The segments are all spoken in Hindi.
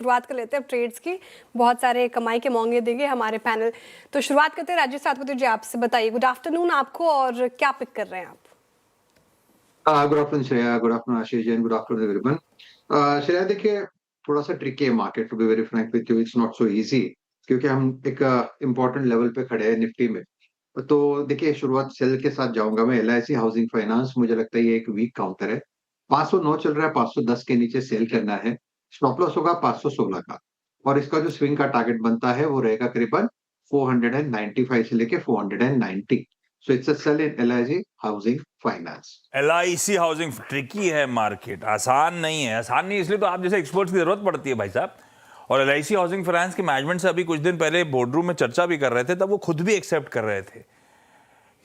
शुरुआत कर लेते हैं अब ट्रेड्स की। बहुत सारे कमाई के मौके देंगे हमारे पैनल। तो शुरुआत करते हैं राजेश सातपुते जी, आपसे बताइए गुड आफ्टरनून आपको, और क्या पिक कर रहे हैं आप? Good afternoon Shreya, good afternoon Ashish ji, good afternoon everyone. Shreya देखिए, थोड़ा सा ट्रिकी है market, to be very frank with you, it's not so easy, क्योंकि हम एक इम्पोर्टेंट लेवल पे खड़े हैं निफ्टी में। तो देखिए, शुरुआत सेल के साथ जाऊंगा मैं। एलआईसी हाउसिंग फाइनेंस, मुझे लगता है ये एक वीक काउंटर है। 509 चल रहा है, 510 के नीचे सेल करना है। स्टॉप लॉस होगा 516 का, और इसका जो स्विंग का टारगेट बनता है वो रहेगा करीबन 495 से लेके 490। So it's a sell in LIC housing finance. LIC housing tricky है मार्केट, आसान नहीं है। आसान नहीं इसलिए तो आप जैसे एक्सपर्ट्स की जरूरत पड़ती है भाई साहब। और एलआईसी हाउसिंग फाइनेंस के मैनेजमेंट से अभी कुछ दिन पहले बोर्डरूम में चर्चा भी कर रहे थे, तब वो खुद भी एक्सेप्ट कर रहे थे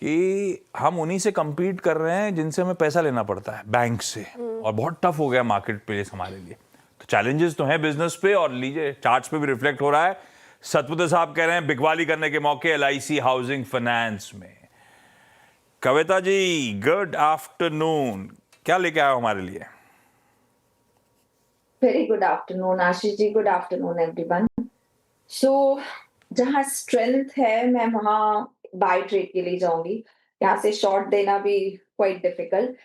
कि हम उन्हीं से compete कर रहे हैं जिनसे हमें पैसा लेना पड़ता है, बैंक से, और बहुत टफ हो गया मार्केट प्लेस हमारे लिए। तो चैलेंजेस तो हैं बिजनेस पे, और लीजिए चार्ट्स पे भी रिफ्लेक्ट हो रहा है। सतपुते साहब कह रहे हैं बिकवाली करने के मौके एलआईसी हाउसिंग फाइनेंस में। कविता जी गुड आफ्टरनून, क्या लेके आए हो हमारे लिए? Very good afternoon Ashish ji, good afternoon everyone. सो जहां स्ट्रेंथ है मैं वहां बाय ट्रेड के लिए जाऊंगी। यहाँ से शॉर्ट देना भी quite difficult,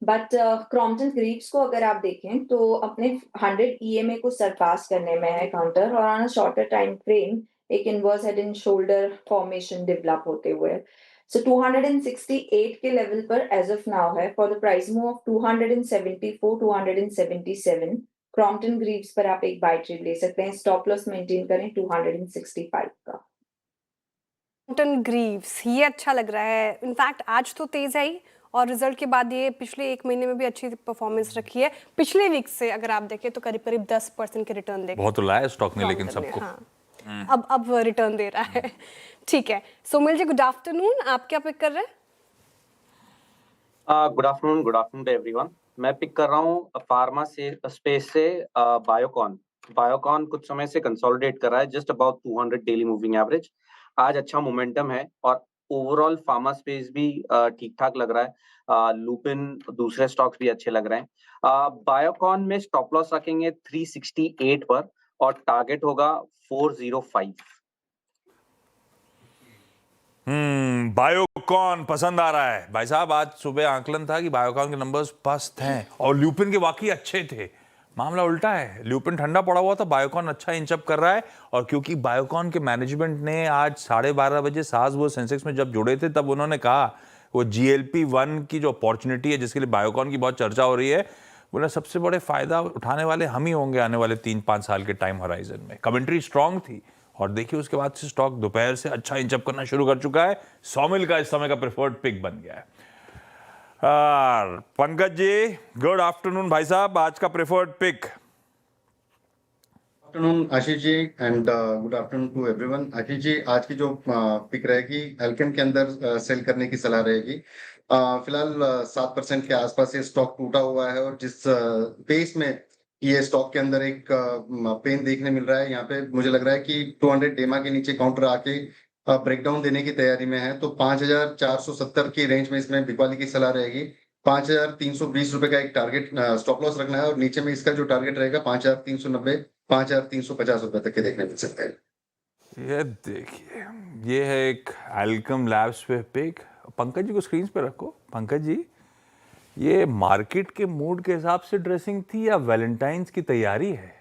but Crompton Greaves को अगर आप देखें तो अपने 100 EMA को सरपास करने में है काउंटर, और on a shorter time frame एक inverse head and shoulder formation develop होते हुए। सो 268 के लेवल पर एज ऑफ नाउ है, for the price move of 274 277 Crompton Greaves पर आप एक बाय ट्रेड ले सकते हैं। स्टॉप लॉस मेंटेन करें 265 का। क्रॉम्पटन ग्रीव्स ये अच्छा लग रहा है। इनफैक्ट आज तो तेज आई, और रिजल्ट के बाद ये पिछले एक महीने में भी अच्छी परफॉर्मेंस रखी है। पिछले वीक से अगर आप देखें तो करीब करीब 10% के रिटर्न देखे। बहुत लाया स्टॉक ने लेकिन सबको। हाँ, अब रिटर्न दे रहा है। ठीक है, सोमिल जी गुड आफ्टरनून, आप क्या पिक कर रहे हैं? Good afternoon to everyone. मैं पिक कर रहा हूँ फार्मा से स्पेस से बायोकॉन। बायोकॉन कुछ समय से कंसोलिडेट कर रहा है just about 200 daily moving average. आज अच्छा मोमेंटम है, और ओवरऑल फार्मा स्पेस भी ठीक ठाक लग रहा है। लुपिन दूसरे स्टॉक्स भी अच्छे लग रहे हैं। बायोकॉन में स्टॉप लॉस रखेंगे 368 पर, और टारगेट होगा 405। बायोकॉन पसंद आ रहा है भाई साहब। आज सुबह आंकलन था कि बायोकॉन के नंबर्स पस्त हैं, और ल्यूपिन के वाकई अच्छे थे। मामला उल्टा है, ल्यूपिन ठंडा पड़ा हुआ था, बायोकॉन अच्छा इंचअप कर रहा है। और क्योंकि बायोकॉन के मैनेजमेंट ने आज 12:30 बजे सास वो सेंसेक्स में जब जुड़े थे, तब उन्होंने कहा वो GLP-1 की जो अपॉर्चुनिटी है जिसके लिए बायोकॉन की बहुत चर्चा हो रही है, बोला सबसे बड़े फायदा उठाने वाले हम ही होंगे आने वाले 3-5 साल के टाइम होराइजन में। कमेंट्री स्ट्रांग थी, और देखिए उसके बाद से स्टॉक दोपहर से अच्छा इंचअप करना शुरू कर चुका है। सॉमिल का इस समय का प्रेफर्ड पिक बन गया है। पंकज जी गुड आफ्टरनून भाई साहब, आज का preferred pick. Afternoon Ashish ji, and good afternoon to everyone. Ashish ji, आज की जो पिक रहेगी एल्केम के अंदर सेल करने की सलाह रहेगी। फिलहाल 7% के आसपास ये स्टॉक टूटा हुआ है, और जिस पेस में ये स्टॉक के अंदर एक पेन देखने मिल रहा है, यहाँ पे मुझे लग रहा है कि 200 डेमा के नीचे काउंटर आके ब्रेकडाउन देने की तैयारी में है। तो 5470 की रेंज में इसमें बिकवाली की सलाह रहेगी। 5320 रुपए का एक टारगेट स्टॉप लॉस रखना है, और नीचे में इसका जो टारगेट रहेगा 5390 5350 रुपए तक के देखने मिल सकते हैं। ये देखिए, ये है एक एल्केम लैब्स पे पिक। पंकज जी को स्क्रीन पे रखो। पंकज जी, ये मार्केट के मूड के हिसाब से ड्रेसिंग थी या वैलेंटाइंस की तैयारी है?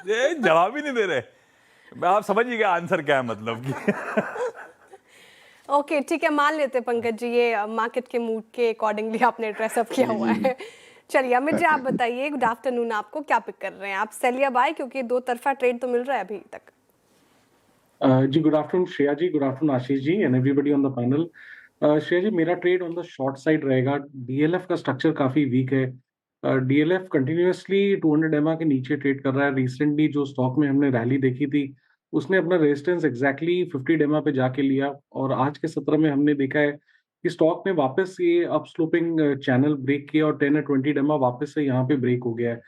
ये जवाब ही नहीं दे रहे। आप समझ ही गया आंसर क्या है, मतलब कि ओके ठीक है, मान लेते हैं पंकज जी ये मार्केट के मूड के अकॉर्डिंगली आपने ड्रेसअप किया हुआ है। चलिए अमित जी आप बताइए, गुड आफ्टरनून, आपको क्या पिक कर रहे हैं? आप सेल या बाय, क्योंकि दो तरफा ट्रेड तो मिल रहा है अभी तक। जी good afternoon Shreya ji, good afternoon Ashish ji and everybody on the panel. Shreya ji, मेरा trade on the short side रहेगा। DLF का स्ट्रक्चर काफी वीक है। DLF कंटिन्यूअसली 200 EMA के नीचे ट्रेड कर रहा है। रिसेंटली जो स्टॉक में हमने रैली देखी थी, उसने अपना रेजिस्टेंस एग्जैक्टली 50 EMA पे जाके लिया, और आज के सत्र में हमने देखा है कि स्टॉक ने वापस ये अप स्लोपिंग चैनल ब्रेक किया, और 10 या 20 EMA वापस से यहाँ पे ब्रेक हो गया है।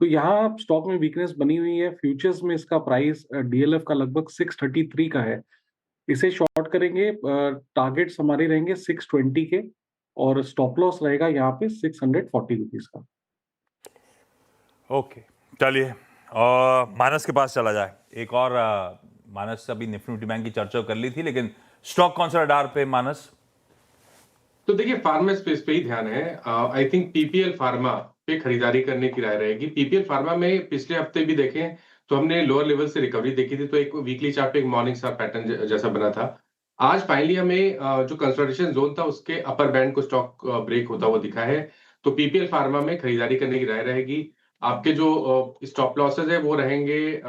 तो यहाँ स्टॉक में वीकनेस बनी हुई है। फ्यूचर्स में इसका प्राइस DLF का लगभग 633 का है। इसे शॉर्ट करेंगे, टारगेट्स हमारे रहेंगे 620 के, और स्टॉप लॉस रहेगा यहाँ पे 640 रुपीज का। ओके, चलिए और मानस के पास चला जाए। एक और मानस से अभी निफ्टी निफ्टी बैंक की चर्चा कर ली थी, लेकिन स्टॉक कौन सा रडार पे मानस? तो देखिए फार्मा स्पेस पे ही ध्यान है। आई थिंक पीपीएल फार्मा पे खरीदारी करने की राय रहेगी। पीपीएल फार्मा में पिछले हफ्ते भी देखें तो हमने लोअर लेवल से रिकवरी देखी थी, तो एक वीकली चार्ट पे एक मॉर्निंग स्टार पैटर्न जैसा बना था। आज फाइनली हमें जो कंसोलिडेशन जोन था उसके अपर बैंड को स्टॉक ब्रेक होता हुआ दिखा है, तो पीपीएल फार्मा में खरीदारी करने की राय रहेगी। आपके जो स्टॉप लॉसेज है वो रहेंगे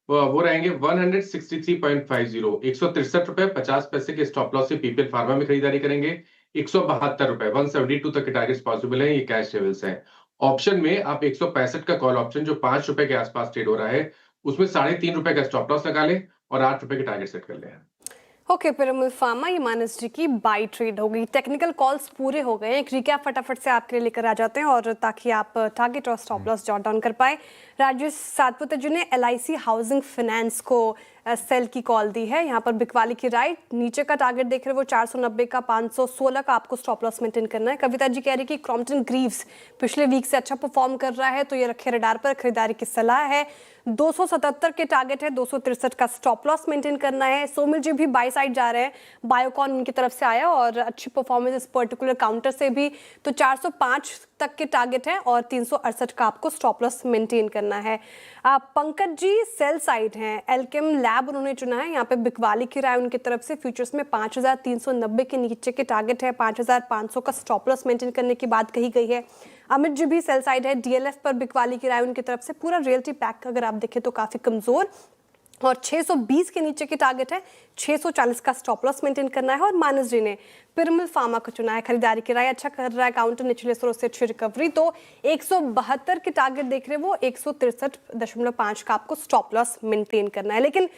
163.50, 163 रुपए 50 पैसे के स्टॉप लॉस से पीपीएल फार्मा में खरीदारी करेंगे। 172 रुपए 172 तक के टारगेट्स पॉसिबल हैं, ये कैश लेवल्स हैं। ऑप्शन में आप 165 का कॉल ऑप्शन जो 5 रुपए के आसपास ट्रेड हो रहा है, उसमें 3.5 रुपए का स्टॉप लॉस लगा लें और 8 रुपए के टारगेट सेट कर लें। ओके पिरामिड फार्मा, ये मानस जी की बाई ट्रेड हो गई। टेक्निकल कॉल्स पूरे हो गए, एक रिकैप फटाफट से आपके लिए लेकर आ जाते हैं और ताकि आप टारगेट और स्टॉप लॉस जॉट डाउन कर पाए। राजेश सातपुते जी ने एलआईसी हाउसिंग फाइनेंस को सेल की कॉल दी है। यहाँ पर बिकवाली की राइट, नीचे का टारगेट देख रहे हो वो 490 का, 516 का आपको स्टॉप लॉस मेंटेन करना है। कविता जी कह रही कि क्रॉम्पटन ग्रीव्स पिछले वीक से अच्छा परफॉर्म कर रहा है, तो ये रखे रडार पर, खरीदारी की सलाह है। 277 के टारगेट है, 263 का स्टॉप लॉस मेंटेन करना है। सोमिल जी भी बाय साइड जा रहे हैं, बायोकॉन उनकी तरफ से आया और अच्छी परफॉर्मेंस इस पर्टिकुलर काउंटर से भी, तो 405 तक के टारगेट है और 368 का आपको स्टॉप लॉस मेंटेन करना है। पंकज जी सेल साइड हैं, एल्केम लैब उन्होंने चुना है। यहाँ पे बिकवाली की राय उनकी तरफ से, फ्यूचर्स में 5390 के नीचे के टारगेट है, 5500 का स्टॉप लॉस मेंटेन करने की बात कही गई है। अमित जी भी सेल साइड है, डीएलएफ पर बिकवाली की राय उनकी तरफ से। पूरा रियल्टी पैक अगर आप देखें तो काफी कमजोर और 620 के नीचे की टारगेट है, 640 का स्टॉप लॉस मेंटेन करना है। और मानस जी ने पिरामिड फार्मा को चुना है, खरीदारी की राय, अच्छा कर रहा है, काउंटर निचले स्तरों से अच्छी रिकवरी, तो 172 के टारगेट देख रहे हैं वो, 163.5 का आपको स्टॉप लॉस मेंटेन करना है। लेकिन